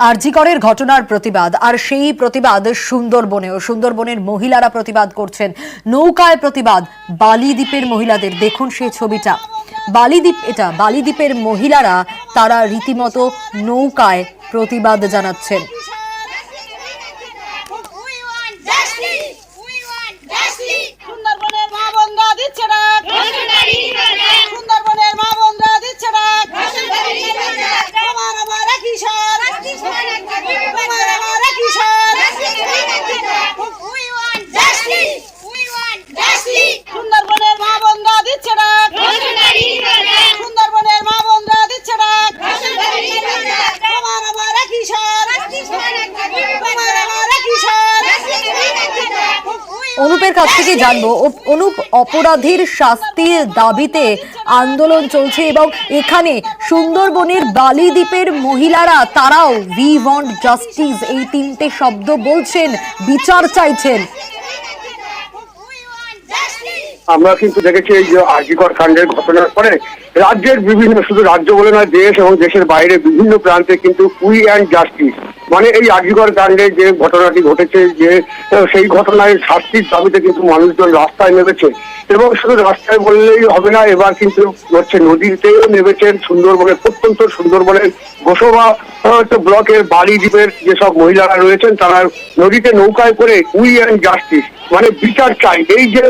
আরজিকরের ঘটনার প্রতিবাদ আর সেই প্রতিবাদ সুন্দরবনের মহিলারা প্রতিবাদ করছেন। নৌকায় প্রতিবাদ বালি দ্বীপের মহিলাদের। দেখুন সেই ছবিটা। বালি দ্বীপের মহিলারা তারা রীতিমতো নৌকায় প্রতিবাদ জানাচ্ছেন। অনুপের কাছ থেকে জানবো, অনুপ, অপরাধীর শাস্তির দাবিতে আন্দোলন চলছে এবং এখানে সুন্দরবনের বালি দ্বীপের মহিলারা তারাও উই ওয়ান্ট জাস্টিস এই তিনটে শব্দ বলছেন, বিচার চাইছেন। আমরা কিন্তু দেখেছি এই যে আরজিকর কাণ্ডের ঘটনার পরে রাজ্যের বিভিন্ন, শুধু রাজ্য বলে নয়, দেশ এবং দেশের বাইরে বিভিন্ন প্রান্তে কিন্তু উই ওয়ান্ট জাস্টিস, মানে এই আরজিকর কাণ্ডে যে ঘটনাটি ঘটেছে, যে সেই ঘটনায় শাস্তির দাবিতে কিন্তু মানুষজন রাস্তায় নেমেছে। এবং শুধু রাস্তায় বললেই হবে না, এবার কিন্তু হচ্ছে নদীতেও নেমেছেন। সুন্দরবনের, প্রত্যন্ত সুন্দরবনের গোসবা ব্লকের বালি দ্বীপের যেসব মহিলারা রয়েছেন তারা নদীতে নৌকায় করে উই ওয়ান্ট জাস্টিস, মানে বিচার চাই। এই যে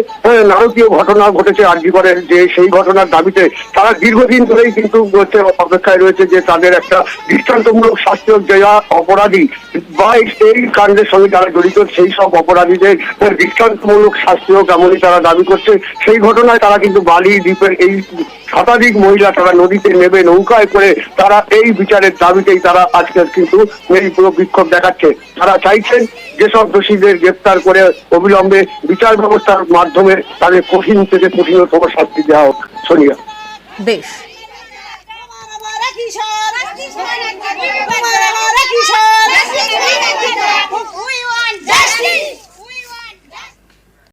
নারকীয় ঘটনা ঘটেছে আরজিকরের, যে সেই ঘটনার দাবিতে তারা দীর্ঘদিন ধরেই কিন্তু হচ্ছে অপেক্ষায় রয়েছে যে তাদের একটা দৃষ্টান্তমূলক শাস্তি হোক, যারা অপরাধী বা এই কাণ্ডের সঙ্গে যারা জড়িত সেই সব অপরাধীদের দৃষ্টান্তমূলক শাস্তি হোক, এমনই তারা দাবি করছে। সেই ঘটনায় তারা কিন্তু বালি দ্বীপের এই শতাধিক মহিলা তারা নদীতে নেমে নৌকায় করে তারা এই বিচারের দাবিতেই তারা আজকে কিন্তু এই পুরো বিক্ষোভ দেখাচ্ছে। তারা চাইছেন যেসব দোষীদের গ্রেপ্তার করে অবিলম্বে বিচার ব্যবস্থার মাধ্যমে তাদের কঠিন থেকে কঠিনতম শাস্তি দেওয়া হোক। সোনিয়া, বেশ।